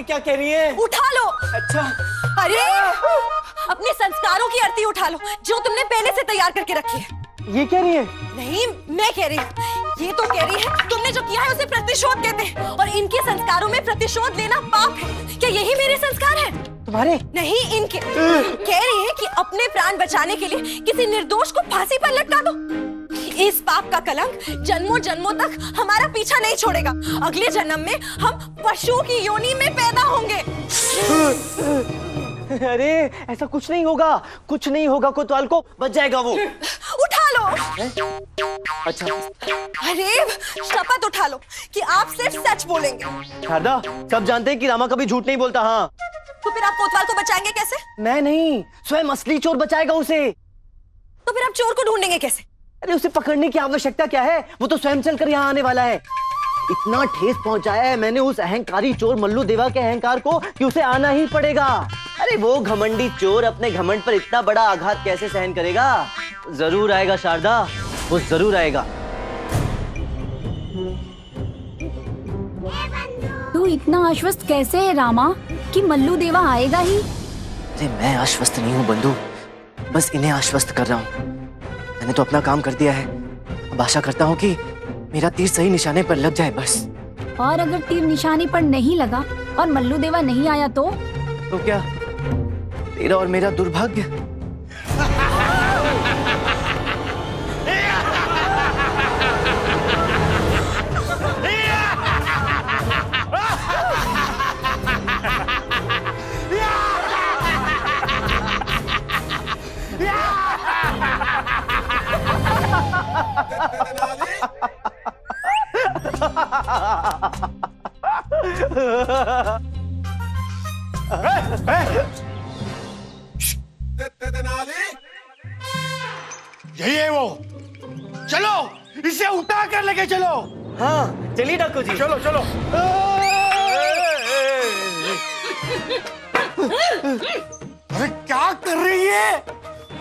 क्या कह रही है? उठा लो। अच्छा। अरे अपने संस्कारों की आरती उठा लो जो तुमने पहले से तैयार करके रखी है। ये कह रही है? नहीं, मैं कह रही हूँ। ये तो कह रही है तुमने जो किया है उसे प्रतिशोध कहते हैं और इनके संस्कारों में प्रतिशोध लेना पाप है। क्या यही मेरे संस्कार है? तुम्हारे? नहीं, इनके। कह रही है कि अपने प्राण बचाने के लिए किसी निर्दोष को फांसी पर लटका दो। इस पाप का कलंक जन्मों जन्मों तक हमारा पीछा नहीं छोड़ेगा। अगले जन्म में हम पशु की योनि में पैदा होंगे। अरे ऐसा कुछ नहीं होगा, कुछ नहीं होगा, कोतवाल को बच जाएगा वो। उठा लो। अच्छा। अरे शपथ उठा लो कि आप सिर्फ सच बोलेंगे। शारदा, सब जानते हैं कि रामा कभी झूठ नहीं बोलता। हाँ, तो फिर आप कोतवाल को बचाएंगे कैसे? मैं नहीं, स्वयं असली चोर बचाएगा उसे। तो फिर आप चोर को ढूंढेंगे कैसे? अरे उसे पकड़ने की आवश्यकता क्या है? वो तो स्वयं चलकर यहाँ आने वाला है। इतना ठेस पहुंचाया है मैंने उस अहंकारी चोर मल्लू देवा के अहंकार को कि उसे आना ही पड़ेगा। अरे वो घमंडी चोर अपने घमंड पर इतना बड़ा आघात कैसे सहन करेगा? जरूर आएगा शारदा, वो जरूर आएगा। तू इतना आश्वस्त कैसे है रामा कि मल्लू देवा आएगा ही? अरे मैं आश्वस्त नहीं हूँ बंधु, बस इन्हें आश्वस्त कर रहा हूँ। मैंने तो अपना काम कर दिया है, अब आशा करता हूँ कि मेरा तीर सही निशाने पर लग जाए बस। और अगर तीर निशाने पर नहीं लगा और मल्लू देवा नहीं आया तो क्या तेरा और मेरा दुर्भाग्य? यही है वो। चलो इसे उठा कर लेके चलो। हाँ चलिए डाकू जी। चलो चलो। अरे क्या कर रही है?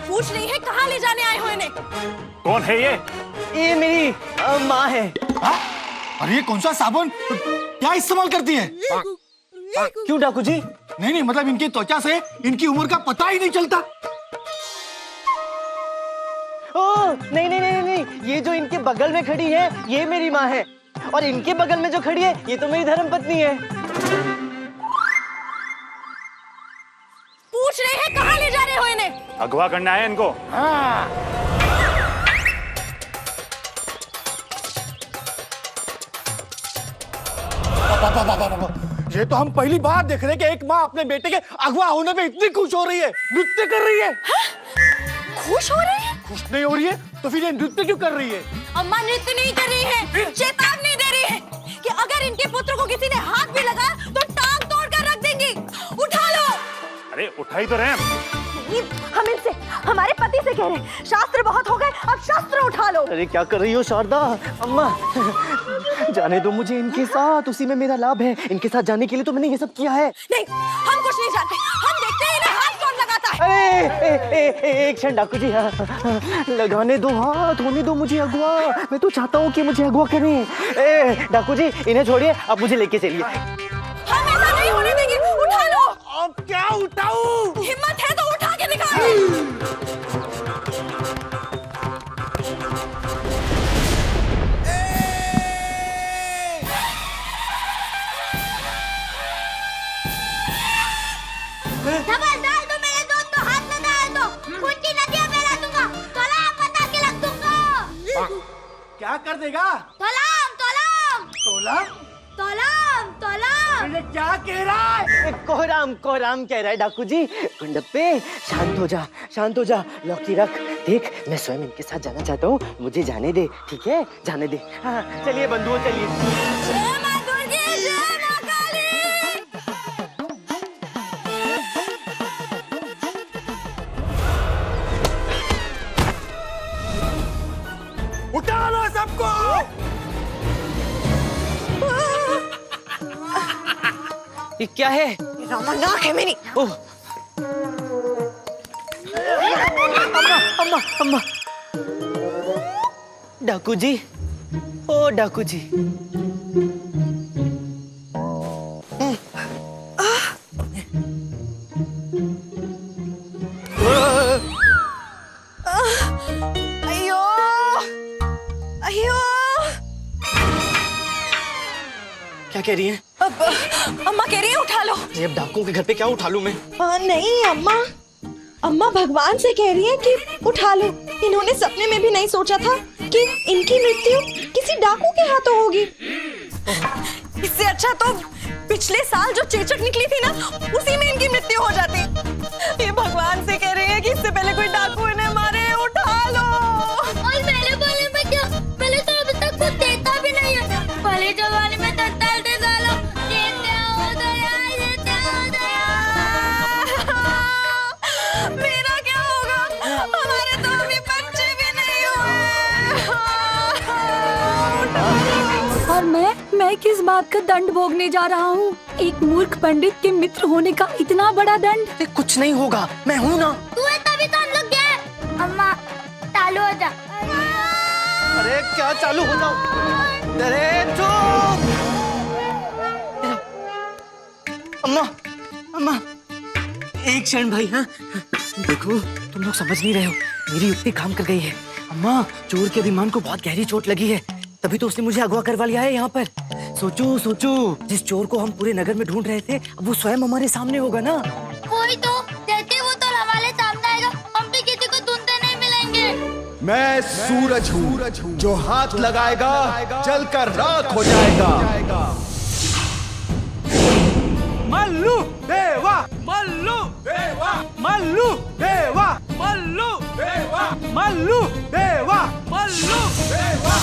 पूछ रही है कहाँ ले जाने आए हो इन्हें? कौन है ये? ये मेरी माँ है। हाँ? अरे ये कौन सा साबुन क्या इस्तेमाल करती है? क्यों डाकू जी? नहीं नहीं, मतलब इनकी त्वचा से इनकी उम्र का पता ही नहीं चलता। ओह नहीं नहीं नहीं नहीं, ये जो इनके बगल में खड़ी है ये मेरी माँ है, और इनके बगल में जो खड़ी है ये तो मेरी धर्मपत्नी है। पूछ रहे हैं कहाँ ले जा रहे हो इन्हें? अगवा करना है इनको। हाँ। ये तो हम पहली बार देख रहे हैं कि एक माँ अपने बेटे के अगवा होने पे इतनी खुश हो रही है, नृत्य कर रही है। खुश हो रही है? खुश नहीं हो रही है तो फिर ये नृत्य क्यों कर रही है? अम्मा नृत्य नहीं कर रही है, चेतावनी दे रही है कि अगर इनके पुत्र को किसी ने हाथ भी लगाया तो टांग तोड़कर रख देंगी। उठा लो। अरे उठाई तो रहे हम इनसे, हमारे पति से कह रहे हैं, शास्त्र बहुत हो गए, अब शस्त्र उठा लो। अरे क्या कर रही हो शारदा? अम्मा जाने दो मुझे इनके साथ, उसी में मेरा लाभ है। इनके साथ जाने के लिए तो मैंने ये सब किया है। नहीं, हम कुछ नहीं जानते, हम देखते हैं इन्हें हाथ कौन लगाता है। एक क्षण डाकू जी, लगाने दो हाथ, होने दो मुझे अगवा। मैं तो चाहता हूँ कि मुझे अगवा करें। डाकू जी इन्हें छोड़िए, आप मुझे लेके चलिए। हम ऐसा नहीं होने देंगे, उठा लो। अब क्या उठाऊं? हिम्मत है तो उठा के दिखाओ। खबरदार तो मेरे दोस्त को हाथ न डाल दो, खून की नदियां बहा दूंगा, तलाब बता के रख दूंगा। क्या कर देगा? तलाब तलाब तोला? तलाब तलाब। ये क्या कह रहा है? कोहराम कोहराम कह रहा है डाकू जी। गुंडप्पे शांत हो जा, शांत हो जा, लौकी रख। देख मैं स्वयं इनके साथ जाना चाहता हूँ, मुझे जाने दे, ठीक है? जाने दे। हाँ चलिए बंधुओं चलिए। जय मां दुर्गे, जय मां काली। उठा लो सबको। ये क्या है? रामनाथ है मेरी। ओह अम्मा अम्मा अम्मा। डाकू जी, ओ डाकू जी। क्या कह रही है? अब अम्मा कह रही है उठा लो। ये अब डाकुओं के घर पे क्या उठा लूं मैं? नहीं अम्मा, अम्मा भगवान से कह रही है कि उठा लो। इन्होंने सपने में भी नहीं सोचा था कि इनकी मृत्यु किसी डाकू के हाथों होगी। इससे अच्छा तो पिछले साल जो चेचक निकली थी ना, उसी में इनकी मृत्यु हो जाती। ये भगवान से कह रही है कि इससे पहले कोई डाकू इन्हें मारे, उठा लो। और मेरे बोले में क्या, मैंने तो अभी तक कुछ देता भी नहीं है। पहले जमाने में तत्काल दे डालो, देते हो दया, देते हो दया। मेरा क्या होगा? हमारे तो अभी बच्चे भी नहीं हुए। और मैं किस बात का दंड भोगने जा रहा हूँ? एक मूर्ख पंडित के मित्र होने का इतना बड़ा दंड। अरे कुछ नहीं होगा, मैं हूं ना। तू है तभी तो हम लोग गए। अम्मा चालू हो जा। अरे क्या चालू हो जाओ? अरे चुप! अम्मा, अम्मा, एक क्षण भाई। हाँ देखो, तुम लोग समझ नहीं रहे हो, मेरी युक्ति काम कर गई है। अम्मा, चोर के अभिमान को बहुत गहरी चोट लगी है, तभी तो उसने मुझे अगवा करवा लिया है यहाँ पर। सोचो सोचो, जिस चोर को हम पूरे नगर में ढूंढ रहे थे, अब वो स्वयं हमारे सामने होगा ना। वही तो, जैसे वो तो हमारे सामने आएगा, हम भी किसी को ढूंढते नहीं मिलेंगे। मैं सूरज हूँ, जो हाथ लगाएगा जलकर राख हो जाएगा। मल्लू देवा, मल्लू देवा, मल्लू देवा, मल्लू देवा, मल्लू देवा, मल्लू देवा।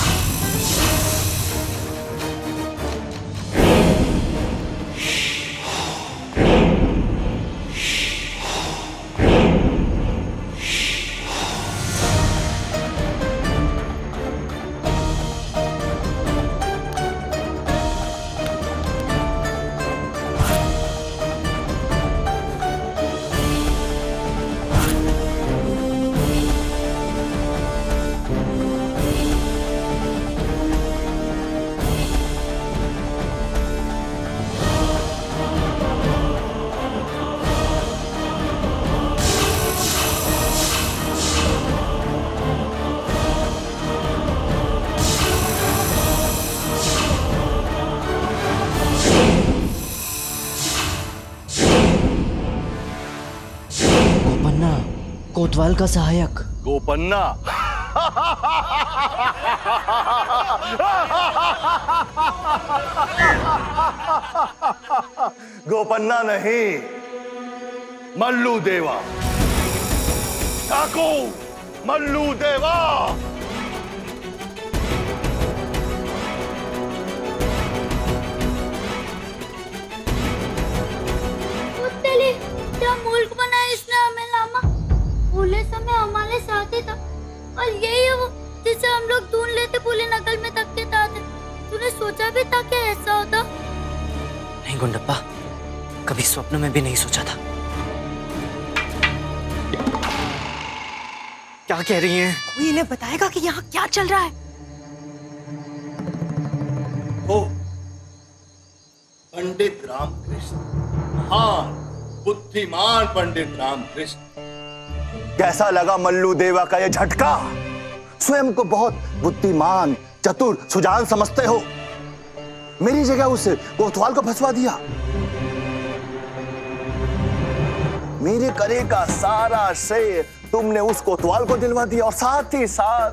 कोतवाल का सहायक गोपन्ना। गोपन्ना नहीं, मल्लू देवा। डाकू मल्लू देवा। क्या मुल्क बनाया इसने हमें लामा? भूले समय हमारे साथ ही था, और यही है वो जिसे हम लोग ढूंढ लेते पूरे नगल में तक के ताते। तूने सोचा भी था कि ऐसा होता? नहीं गुंडप्पा, कभी स्वप्न में भी नहीं सोचा था। क्या कह रही हैं? कोई इन्हें बताएगा कि यहाँ क्या चल रहा है? ओ, पंडित रामकृष्ण, महान बुद्धिमान पंडित रामकृष्ण। कैसा लगा मल्लू देवा का यह झटका? स्वयं को बहुत बुद्धिमान, चतुर, सुजान समझते हो, मेरी जगह उस कोतवाल को फंसवा दिया। मेरे करे का सारा श्रेय तुमने उस कोतवाल को दिलवा दिया, और साथ ही साथ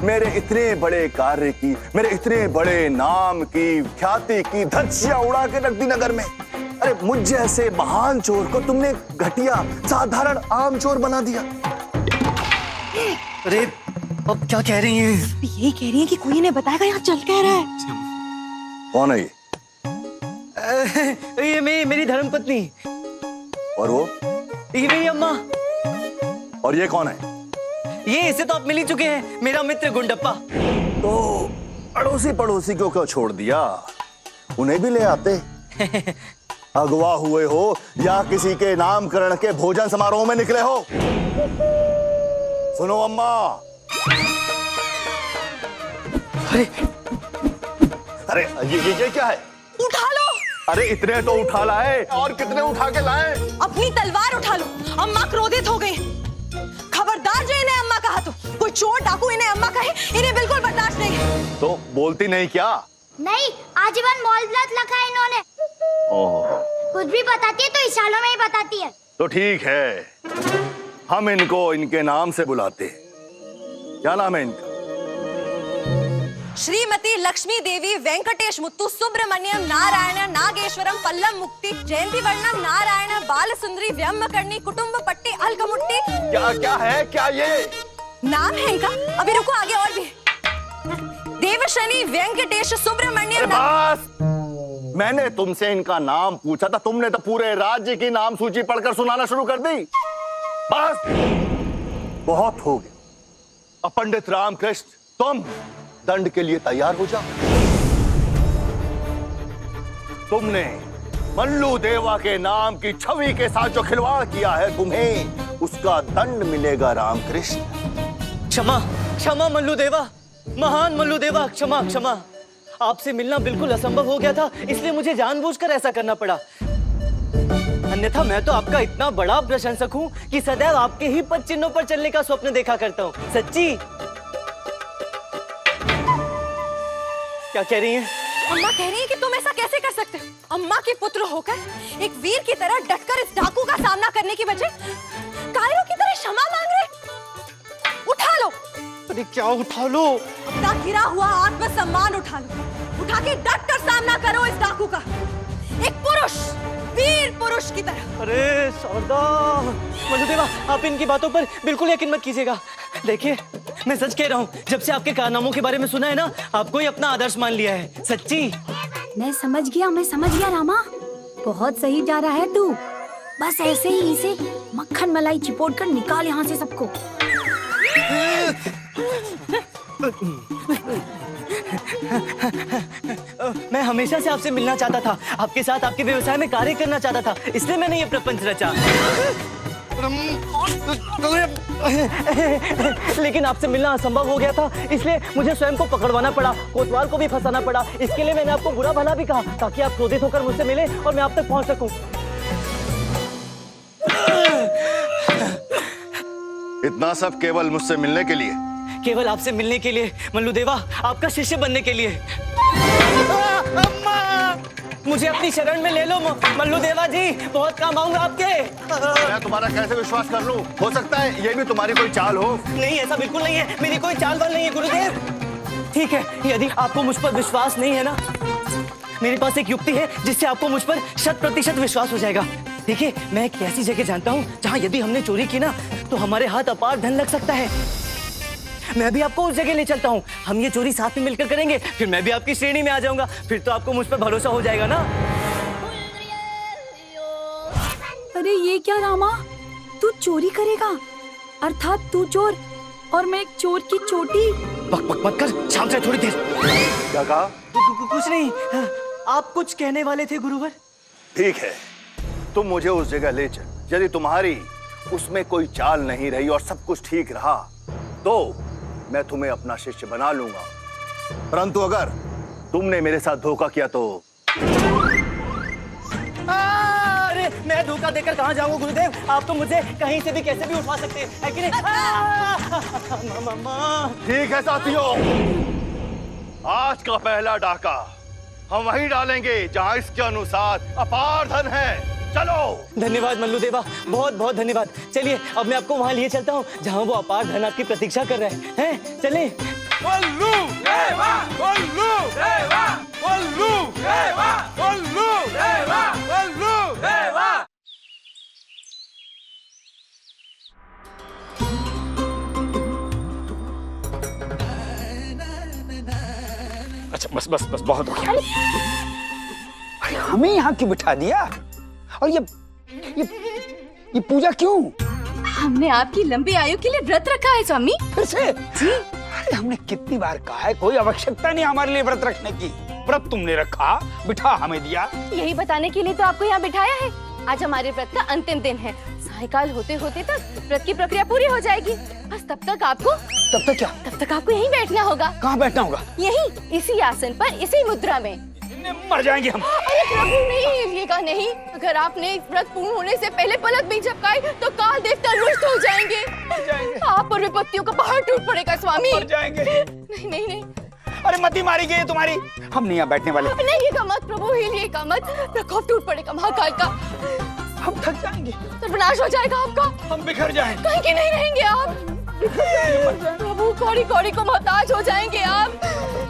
मेरे इतने बड़े कार्य की, मेरे इतने बड़े नाम की, ख्याति की धज्जियां उड़ा के रख दी नगर में। अरे मुझ जैसे महान चोर को तुमने घटिया साधारण आम चोर बना दिया। अरे अब क्या कह रही हैं? यही कह रही है कि कोई इन्हें बताएगा यहाँ चल क्या रहा है। कौन है ये? ये मेरी धर्मपत्नी। और वो? ये मेरी अम्मा। और ये कौन है? ये इससे तो आप मिल ही चुके हैं, मेरा मित्र गुंडप्पा। तो अड़ोसी पड़ोसी को क्यों छोड़ दिया? उन्हें भी ले आते। अगवा हुए हो या किसी के नामकरण के भोजन समारोह में निकले हो? सुनो अम्मा। अरे ये क्या है? उठा लो। अरे इतने तो उठा लाए, और कितने उठा के लाए? अपनी तलवार उठा लो। अम्मा क्रोधित हो गई। खबरदार जो इन्हें अम्मा कहा तो, कोई चोर डाकू इन्हें अम्मा कहे, इन्हें बिल्कुल बर्दाश्त नहीं है। तो बोलती नहीं क्या? नहीं, आजीवन मोहलत लिखा है इन्होंने। ओह, कुछ भी बताती है तो इशारों में ही बताती है। तो ठीक है, हम इनको इनके नाम से बुलाते हैं। क्या नाम है इनका? श्रीमती लक्ष्मी देवी वेंकटेश मुत्तु सुब्रमण्यम नारायण नागेश्वरम पल्लम मुक्ति जयंती वर्णम नारायण बाल सुंदरी व्यम्मकर्णी कुटुंब पट्टी अलकमुट्टी। क्या है क्या ये नाम है इनका? अभी रुको, आगे और भी। देवशनि वेंकटेश सुब्रमण्यम। बस, मैंने तुमसे इनका नाम पूछा था, तुमने तो पूरे राज्य की नाम सूची पढ़कर सुनाना शुरू कर दी। बस, बहुत हो गया। अब पंडित रामकृष्ण, तुम दंड के लिए तैयार हो जाओ। तुमने मल्लू देवा के नाम की छवि के साथ जो खिलवाड़ किया है, तुम्हें उसका दंड मिलेगा रामकृष्ण। क्षमा क्षमा मल्लू देवा, महान मल्लू देवा, क्षमा क्षमा। आपसे मिलना बिल्कुल असंभव हो गया था, इसलिए मुझे जानबूझकर ऐसा करना पड़ा। अन्यथा मैं तो आपका इतना बड़ा प्रशंसक हूँ कि सदैव आपके ही पद चिन्हों पर चलने का स्वप्न देखा करता हूँ। सच्ची। क्या कह रही हैं? अम्मा कह रही है कि तुम ऐसा कैसे कर सकते हो? अम्मा के पुत्र होकर एक वीर की तरह डटकर इस डाकू का सामना करने की बजाय कायरों की तरह क्षमा मांग रहे। उठा लो। अरे क्या उठा लो? अपना गिरा हुआ आत्मसम्मान उठा लो। उठा के डटकर सामना करो इस डाकू का, एक पुरुष, वीर पुरुष की तरह। अरे सौदा, मल्लू देवा, आप इनकी बातों पर बिल्कुल यकीन मत कीजिएगा। देखिए, मैं सच कह रहा हूँ, जब से आपके कारनामों के बारे में सुना है ना, आपको ही अपना आदर्श मान लिया है। सच्ची। मैं समझ गया रामा, बहुत सही जा रहा है तू। बस ऐसे ही इसे मक्खन मलाई चिपोट कर निकाल यहाँ से सबको। मैं हमेशा से आपसे मिलना चाहता था, आपके साथ आपके व्यवसाय में कार्य करना चाहता था, इसलिए मैंने ये प्रपंच रचा। लेकिन आपसे मिलना असंभव हो गया था, इसलिए मुझे स्वयं को पकड़वाना पड़ा, कोतवाल को भी फंसाना पड़ा। इसके लिए मैंने आपको बुरा भला भी कहा, ताकि आप क्रोधित होकर मुझसे मिले और मैं आप तक पहुंच सकूं। इतना सब केवल मुझसे मिलने के लिए? केवल आपसे मिलने के लिए मल्लू देवा, आपका शिष्य बनने के लिए। मुझे अपनी शरण में ले लो मल्लू देवा जी, बहुत काम आऊंगा आपके। मैं तुम्हारा कैसे विश्वास कर लूं? हो सकता है ये भी तुम्हारी कोई चाल हो। नहीं, ऐसा बिल्कुल नहीं है, मेरी कोई चाल वाल नहीं है गुरुदेव। ठीक है, यदि आपको मुझ पर विश्वास नहीं है ना, मेरे पास एक युक्ति है जिससे आपको मुझ पर 100% विश्वास हो जाएगा। देखिए, मैं एक ऐसी जगह जानता हूँ जहाँ यदि हमने चोरी की ना, तो हमारे हाथ अपार धन लग सकता है। मैं अभी आपको उस जगह ले चलता हूँ, हम ये चोरी साथ में मिलकर करेंगे, फिर मैं भी आपकी श्रेणी में आ जाऊंगा, फिर तो आपको मुझ पर भरोसा हो जाएगा ना। अरे ये क्या रामा, तू चोरी करेगा? अर्थात तू चोर और मैं एक चोर की चोटी। बक बक मत कर, शांत रह थोड़ी देर। क्या कहा? कुछ नहीं, आप कुछ कहने वाले थे गुरुवर। ठीक है, तुम मुझे उस जगह ले चल। यदि तुम्हारी उसमें कोई चाल नहीं रही और सब कुछ ठीक रहा, तो मैं तुम्हें अपना शिष्य बना लूंगा। परंतु अगर तुमने मेरे साथ धोखा किया तो? अरे मैं धोखा देकर कहाँ जाऊंगा गुरुदेव, आप तो मुझे कहीं से भी कैसे भी उठा सकते हैं, है कि नहीं? ठीक है साथियों, आज का पहला डाका हम वहीं डालेंगे जहां इसके अनुसार अपार धन है। चलो। धन्यवाद मल्लू देवा, बहुत बहुत धन्यवाद। चलिए, अब मैं आपको वहां लिए चलता हूँ जहाँ वो अपार धन आपकी प्रतीक्षा कर रहे हैं। चले। मल्लू देवा, मल्लू देवा, मल्लू देवा, मल्लू देवा, मल्लू देवा। अच्छा बस बस बस, बहुत हो गया। अरे हमें यहाँ क्यों बिठा दिया? और ये पूजा क्यों? हमने आपकी लंबी आयु के लिए व्रत रखा है स्वामी। फिर से? जी। अरे हमने कितनी बार कहा है, कोई आवश्यकता नहीं हमारे लिए व्रत रखने की। व्रत तुमने रखा, बिठा हमें दिया। यही बताने के लिए तो आपको यहाँ बिठाया है। आज हमारे व्रत का अंतिम दिन है, सायकाल होते होते तक व्रत की प्रक्रिया पूरी हो जाएगी। बस तब तक आपको यहीं बैठना होगा। कहाँ बैठना होगा? यहीं, इसी आसन पर, इसी मुद्रा में। मर जाएंगे हम। अरे प्रभु नहीं, हिलिएगा नहीं। अगर आपने व्रत पूर्ण होने से पहले पलक भी झपकाई तो काल देवता रुष्ट हो जाएंगे। आप और विपत्तियों का पहाड़ टूट पड़ेगा स्वामी। मर जाएंगे। नहीं नहीं नहीं। अरे मती मारी गई है तुम्हारी, हम नहीं यहाँ बैठने वाले। नहीं का मत प्रभु, हिलिए का मत, प्रकोप टूट पड़ेगा महाकाल का। हम थक जाएंगे, सर्वनाश हो जाएगा आपका, हम बिखर जाएंगे। कहीं के नहीं रहेंगे आप प्रभु, कौड़ी कौड़ी को मोहताज हो जाएंगे आप,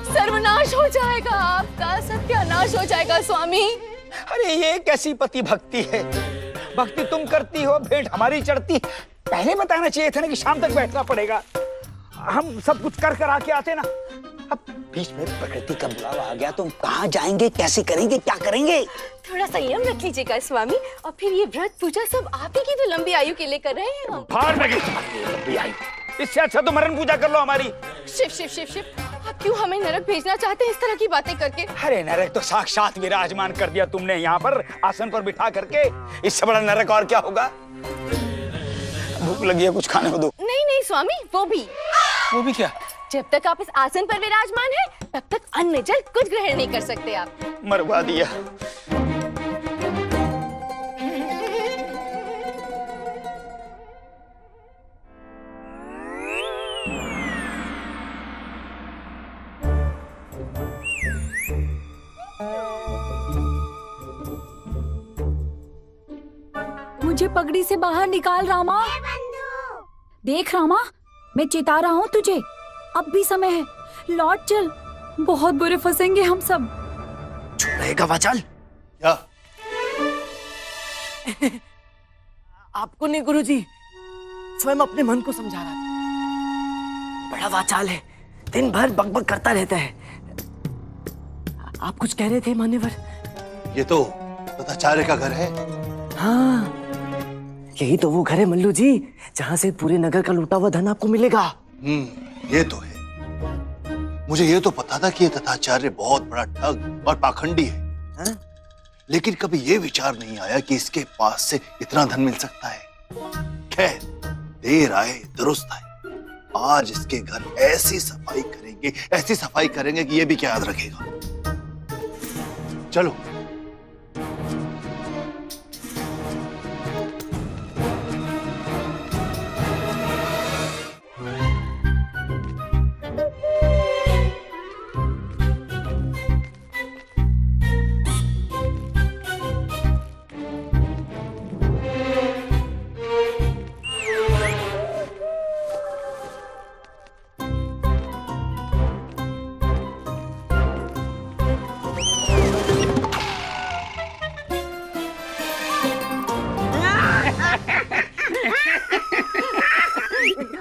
सर्वनाश हो जाएगा आपका, सत्यानाश हो जाएगा स्वामी। अरे ये कैसी पति भक्ति है, भक्ति तुम करती हो, भेंट हमारी चढ़ती। पहले बताना चाहिए था ना कि शाम तक बैठना पड़ेगा, हम सब कुछ कर कर आके आते ना। अब बीच में प्रकृति का बुलावा आ गया, तुम कहाँ जाएंगे, कैसे करेंगे, क्या करेंगे? थोड़ा संयम रख लीजिएगा स्वामी, और फिर ये व्रत पूजा सब आप ही की तो लंबी आयु के लिए कर रहे हैं हम। भाड़ में गई तुम्हारी लंबी आयु, इससे अच्छा तो मरण पूजा कर लो हमारी। शिव शिव शिव शिव, आप क्यों हमें नरक भेजना चाहते हैं इस तरह की बातें करके? अरे नरक तो साक्षात विराजमान कर दिया तुमने यहाँ पर, आसन पर बिठा करके, इससे बड़ा नरक और क्या होगा? भूख लगी है, कुछ खाने को दो। नहीं नहीं स्वामी, वो भी क्या? जब तक आप इस आसन पर विराजमान हैं, तब तक अन्न जल कुछ ग्रहण नहीं कर सकते आप। मरवा दिया। मुझे पगड़ी से बाहर निकाल रामा। देख रामा, मैं चिता रहा हूँ तुझे, अब भी समय है, लौट चल, बहुत बुरे फंसेंगे हम सब। चुप रहेगा वाचाल? क्या? आपको नहीं गुरुजी, स्वयं अपने मन को समझा रहा था। बड़ा वाचाल है, दिन भर बकबक करता रहता है। आप कुछ कह रहे थे मान्यवर? ये तो तथाचार्य का घर है। हाँ, यही तो वो घर है मल्लू जी, जहाँ से पूरे नगर का लूटा हुआ धन आपको मिलेगा। ये तो है। मुझे ये तो पता था कि ये तथाचार्य बहुत बड़ा ठग और पाखंडी है। हाँ? लेकिन कभी ये विचार नहीं आया कि इसके पास से इतना धन मिल सकता है। खैर, देर आए दुरुस्त आए। आज इसके घर ऐसी सफाई करेंगे कि ये भी क्या याद रखेगा। चलो।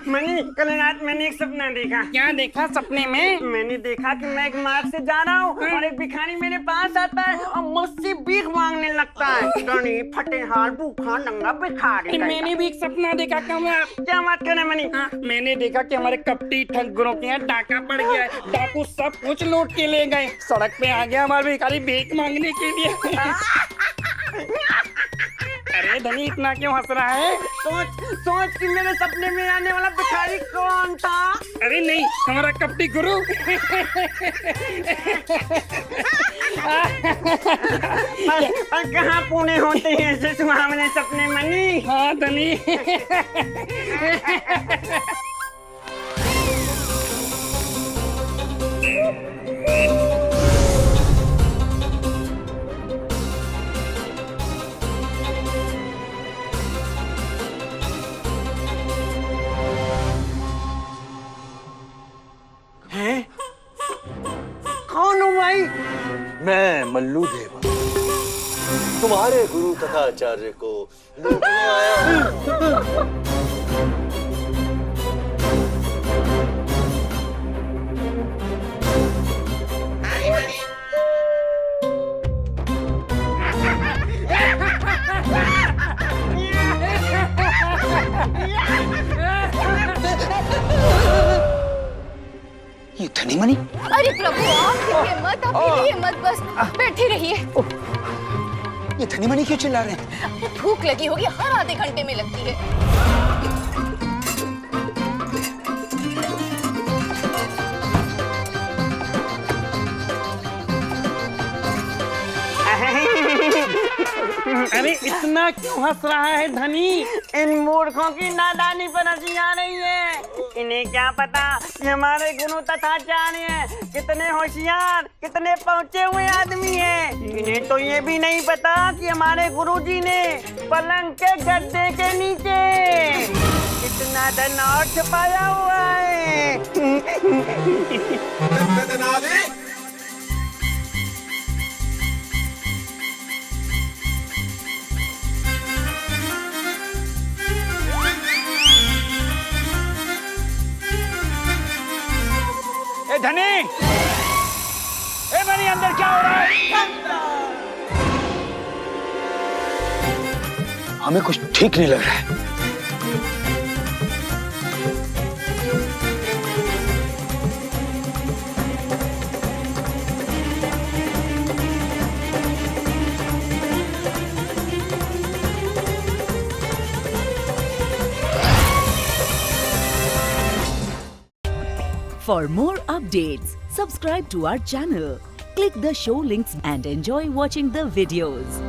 मनी, कल रात मैंने एक सपना देखा। क्या देखा सपने में? मैंने देखा कि मैं एक मार्ग से जा रहा हूँ और एक भिखारी मेरे पास आता है और मुझसे भीख मांगने लगता है। धनी, फटेहाल, भूखा, नंगा भिखारी। मैंने भी एक सपना देखा। क्या बात कर रहे मनी? मैंने देखा कि हमारे कपटी ठगुरों के यहाँ डाका पड़ गया है, डाकू सब कुछ लूट के ले गए। सड़क पे आ गया हमारा भिखारी भीख मांगने के लिए। अरे धनी, इतना क्यों हंस रहा है? सोच कि मेरे सपने में आने वाला भिखारी कौन था? अरे नहीं, हमारा कपटी गुरु। और कहाँ पूरे होते हैं ऐसे सुहावने सपने मनी? हाँ धनी। कौन हो भाई? मैं मल्लू देवा, तुम्हारे गुरु तथा आचार्य को लूटने आया हूं। ये धनी मनी? अरे प्रभु, आप हिलिए मत, आप हिलिए मत, बस बैठे रहिए। ये धनी मनी क्यों चिल्ला रहे हैं? भूख लगी होगी, हर आधे घंटे में लगती है। अरे इतना क्यों हंस रहा है धनी? इन मूर्खों की नादानी पर हंसी आ रही है। इन्हें क्या पता कि हमारे गुरु तथाचार्य कितने होशियार, कितने पहुंचे हुए आदमी हैं। इन्हें तो ये भी नहीं पता कि हमारे गुरुजी ने पलंग के गद्दे के नीचे कितना धन और छुपाया हुआ है। ए धनी, ए मनी, अंदर क्या हो रहा है? हमें कुछ ठीक नहीं लग रहा है। For more updates, subscribe to our channel, click the show links and enjoy watching the videos.